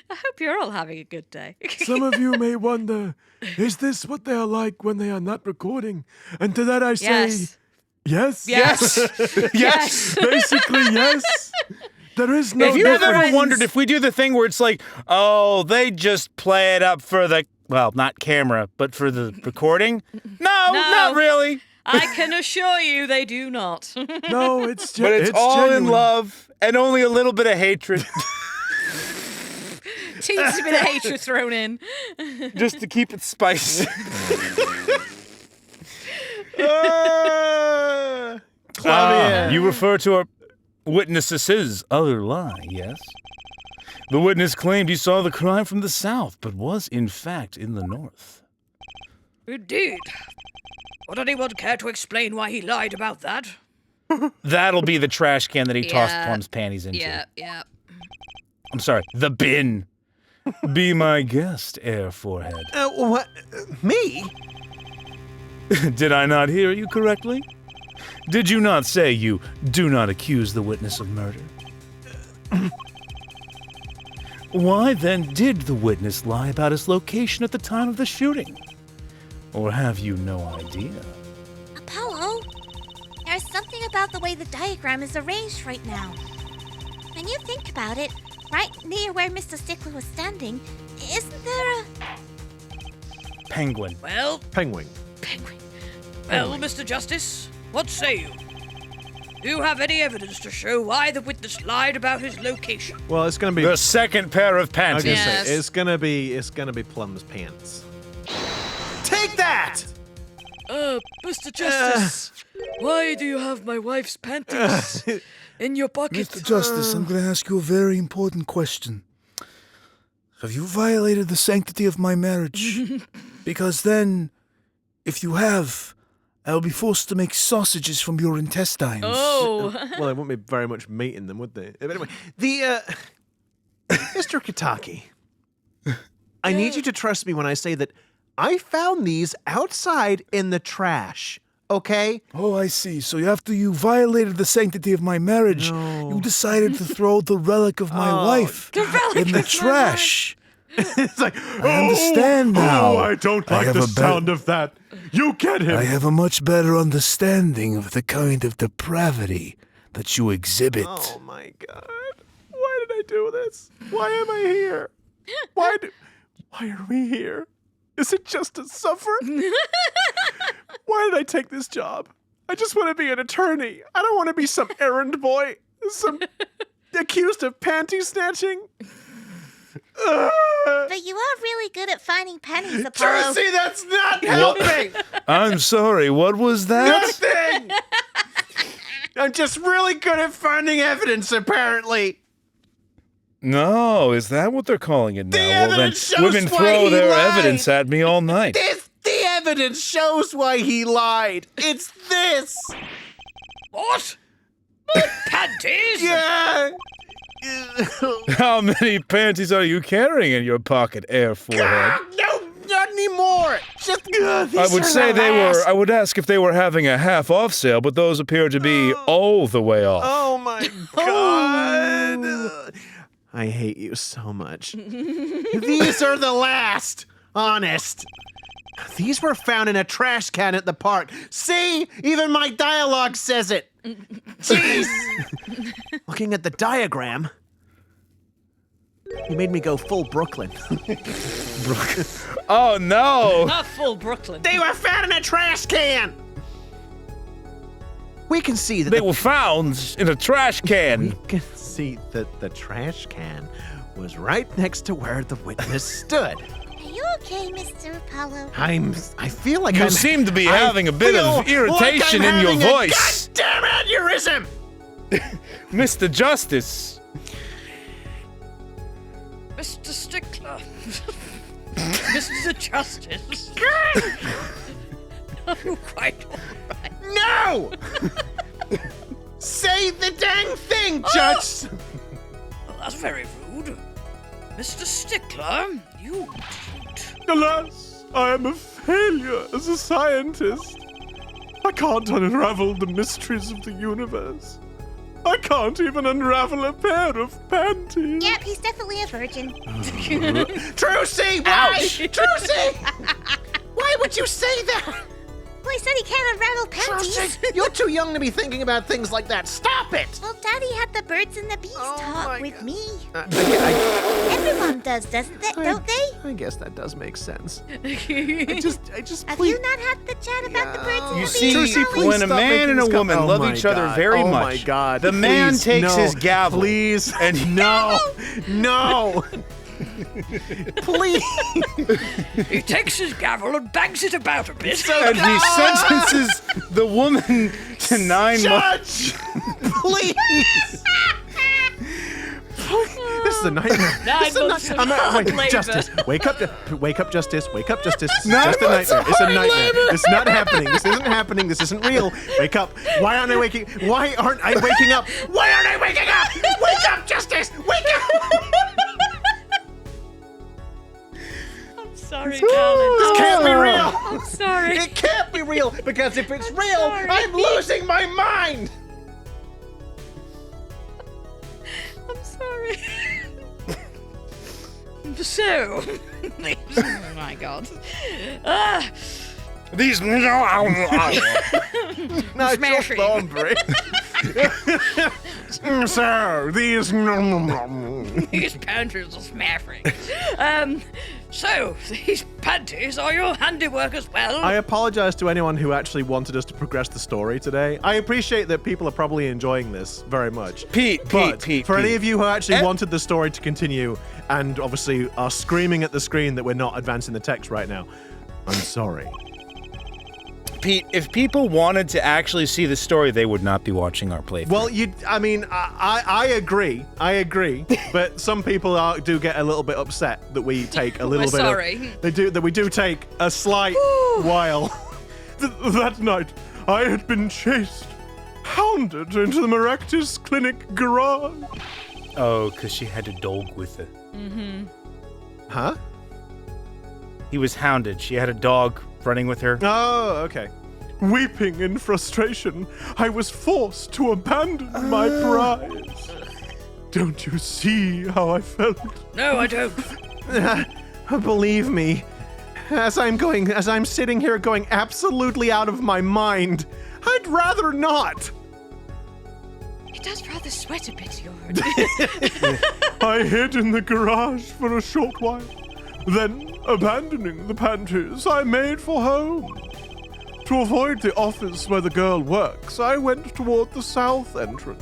I hope you're all having a good day. Some of you may wonder, is this what they are like when they are not recording? And to that I say, Yes. yes. Yes. Basically, yes. There is no If you've difference. ever wondered if we do the thing where it's like, oh, they just play it up for the, well, not camera, but for the recording? No, not really. I can assure you they do not. No, it's But it's all genuine. in love and only a little bit of hatred. Teensy bit of hatred thrown in. Just to keep it spicy. You refer to a witness's other lie, yes? The witness claimed he saw the crime from the south, but was in fact in the north. Indeed. Would anyone care to explain why he lied about that? That'll be the trash can that he tossed Yeah. Plum's panties into. Yeah. I'm sorry, the bin. Be my guest, Air Forehead. What? Me? Did I not hear you correctly? Did you not say you do not accuse the witness of murder? Why then did the witness lie about his location at the time of the shooting? Or have you no idea? Apollo, there's something about the way the diagram is arranged right now. When you think about it, right near where Mr. Stickler was standing, isn't there a... Penguin. Well, Penguin. well, Mr. Justice, what say you? Do you have any evidence to show why the witness lied about his location? Well, it's gonna be. The second pair of I panties. was gonna Yes. say it's gonna be Plum's pants. Take that! Mr. Justice, why do you have my wife's panties in your pocket? Mr. Justice, I'm going to ask you a very important question. Have you violated the sanctity of my marriage? Because then, if you have, I'll be forced to make sausages from your intestines. Oh. Well, there wouldn't be very much meat in them, would they? But anyway, Mr. Kitaki, I need you to trust me when I say that I found these outside in the trash. Okay? Oh, I see. So after you violated the sanctity of my marriage, you decided to throw the relic of my wife in the trash. It's like, I understand now. Oh, I don't like have the a sound of that. You get him. I have a much better understanding of the kind of depravity that you exhibit. oh my God. Why did I do this? Why am I here? Why are we here? Is it just to suffer? Why did I take this job? I just want to be an attorney. I don't want to be some errand boy, some accused of panty snatching. But you are really good at finding pennies, Apollo. Trucy, that's not helping! I'm sorry, what was that? Nothing! I'm just really good at finding evidence, apparently. No, is that what they're calling it now? Well, then evidence shows women why throw he their lied. evidence at me all night. The evidence shows why he lied. It's this. What? More panties? Yeah. How many panties are you carrying in your pocket, Air Forehead? No, not anymore. Just I would say they were. I would ask if they were having a half-off sale, but those appear to be all the way off. Oh my God. I hate you so much. These are the last. Honest. These were found in a trash can at the park. See, even my dialogue says it. Jeez. Looking at the diagram, you made me go full Brooklyn. Oh no! Not full Brooklyn. They were found in a trash can. We can see that They were found in a trash can. We can see that the trash can was right next to where the witness stood. Are you okay, Mr. Apollo? I feel like You seem to be having a bit of irritation in your voice. God damn aneurysm! Mr. Justice. Mr. Stickler. Mr. Justice. Are you quite all right? No! Say the dang thing, Judge! Well, that's very rude. Mr. Stickler, you didn't. Alas, I am a failure as a scientist. I can't unravel the mysteries of the universe. I can't even unravel a pair of panties. Yep, he's definitely a virgin. Trucy! Why? Trucy! Why would you say that? Well, he said he can't unravel panties. Trucy, you're too young to be thinking about things like that. Stop it! Well, Daddy had the birds and the bees Oh talk my with God. me. I Everyone does, doesn't they? Don't they? guess that does make sense. I just Have please. you not had the chat about the birds and You the see, bees? Trucy, Charlie? please when a stop man making and a this woman oh love my each other God. very oh much, my God. the man Please, takes no. his gavel. Please. And no. No. Please. He takes his gavel and bangs it about a bit. and he sentences the woman to 9 months. Judge! Please! This is a nightmare. 9 months of hard labor. Justice, wake up, Justice, wake up, Justice. It's 9 just a months nightmare. of It's a hard nightmare. labor. It's not happening. This isn't happening. This isn't real. Wake up. Why aren't I waking up? Why aren't I waking up? Wake up, Justice! Wake up! I'm sorry, darling. This can't be real! I'm sorry. It can't be real, because if it's real, sorry. I'm losing my mind! I'm sorry. So, Oh my God. Ah, These. Not Smashing. Thornbury. Sir, these. these panties are smashing. So, these panties are your handiwork as well. I apologize to anyone who actually wanted us to progress the story today. I appreciate that people are probably enjoying this very much. Pete, But Pete, for any Pete. of you who actually Eh? wanted the story to continue and obviously are screaming at the screen that we're not advancing the text right now, I'm sorry. Pete, if people wanted to actually see the story, they would not be watching our playthrough. Well, I agree. I agree. But some people do get a little bit upset that we take a little We're bit sorry. we do take a slight while. That night, I had been chased, hounded into the Maractus Clinic garage. Oh, because she had a dog with her. Huh? He was hounded. She had a dog running with her. Oh, okay. Weeping in frustration, I was forced to abandon my prize. Don't you see how I felt? No, I don't. Believe me, as I'm sitting here going absolutely out of my mind, I'd rather not. It does rather sweat a bit, your I hid in the garage for a short while. Then, abandoning the panties, I made for home. To avoid the office where the girl works, I went toward the south entrance.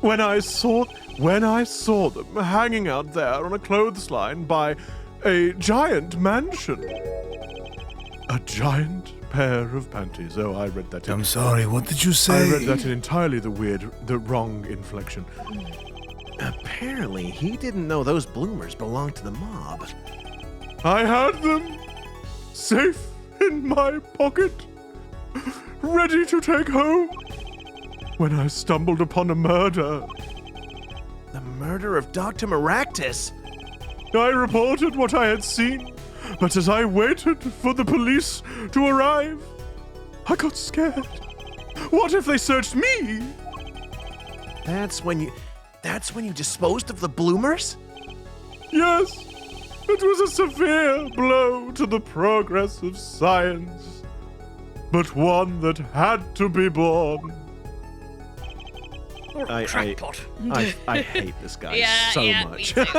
When I saw them hanging out there on a clothesline by a giant mansion. A giant pair of panties. Oh, I read that in. I'm sorry, what did you I say? read that in entirely the wrong inflection. Apparently, he didn't know those bloomers belonged to the mob. I had them safe in my pocket, ready to take home, when I stumbled upon a murder. The murder of Dr. Maractus. I reported what I had seen, but as I waited for the police to arrive, I got scared. What if they searched me? That's when you disposed of the bloomers? Yes, it was a severe blow to the progress of science, but one that had to be borne. You're a I crackpot. I hate this guy so much. Me too.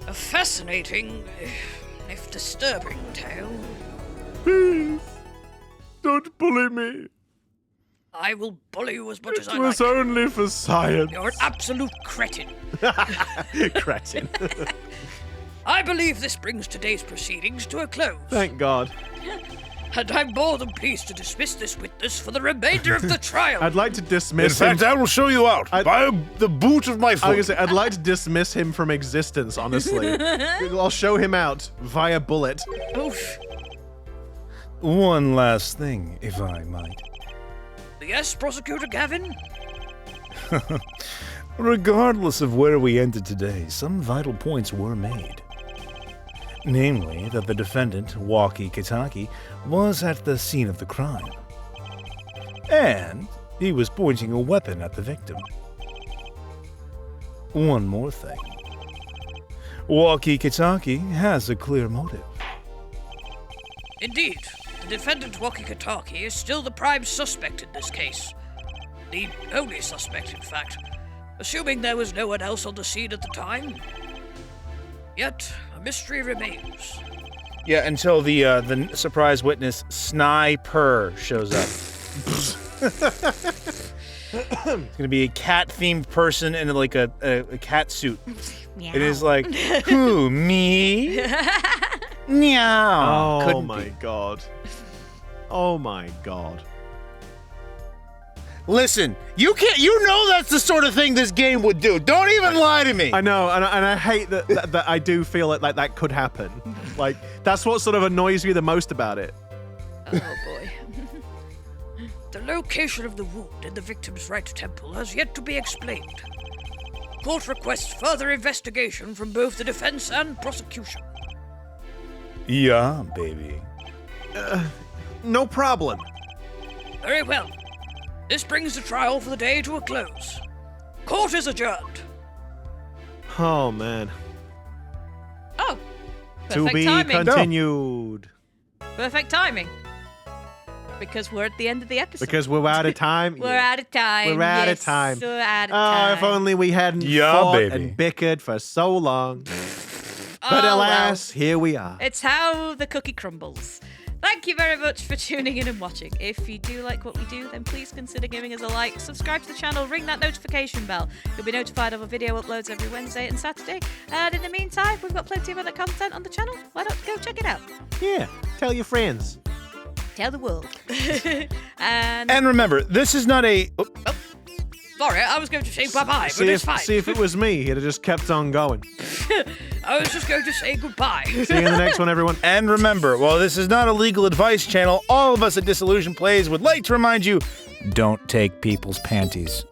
A fascinating, if disturbing tale. Please, don't bully me. I will bully you as much as I It was like. only for science. You're an absolute cretin. Cretin. I believe this brings today's proceedings to a close. Thank God. And I'm more than pleased to dismiss this witness for the remainder of the trial. I'd like to In dismiss fact, him. I will show you out by the boot of my I was gonna foot. say, I'd like to dismiss him from existence, honestly. I'll show him out via bullet. Oof. One last thing, if I might. Yes, Prosecutor Gavin? Regardless of where we ended today, some vital points were made. Namely, that the defendant, Walkie Kitaki, was at the scene of the crime. And he was pointing a weapon at the victim. One more thing. Walkie Kitaki has a clear motive. Indeed, the defendant Wakikataki is still the prime suspect in this case. The only suspect, in fact, assuming there was no one else on the scene at the time. Yet, a mystery remains. Yeah, until the surprise witness Sniper shows up. It's gonna be a cat-themed person in like a cat suit. It is like, who, me? Meow. Oh Couldn't my be. God. Oh my God. Listen, you can't. You know that's the sort of thing this game would do. Don't even lie to me. I know, and I hate that I do feel like that could happen. Like, that's what sort of annoys me the most about it. Oh boy. The location of the wound in the victim's right temple has yet to be explained. Court requests further investigation from both the defense and prosecution. Yeah, baby. No problem. Very well. This brings the trial for the day to a close. Court is adjourned. Oh, man. Oh. To Perfect be timing. continued. Perfect timing. Because we're at the end of the episode. Because we're out of time. We're out of time. We're out of yes, time. We're out of Oh, time. if only we hadn't Yeah, fought baby. and bickered for so long. But Oh, alas, here we are. It's how the cookie crumbles. Thank you very much for tuning in and watching. If you do like what we do, then please consider giving us a like, subscribe to the channel, ring that notification bell. You'll be notified of our video uploads every Wednesday and Saturday. And in the meantime, we've got plenty of other content on the channel. Why not go check it out? Yeah, tell your friends. Tell the world. and And remember, this is not a. Oh, Sorry, I was going to say bye-bye, but See it's fine. if it was me, he'd have just kept on going. I was just going to say goodbye. See you in the next one, everyone. and remember, while this is not a legal advice channel, all of us at Disillusion Plays would like to remind you: don't take people's panties.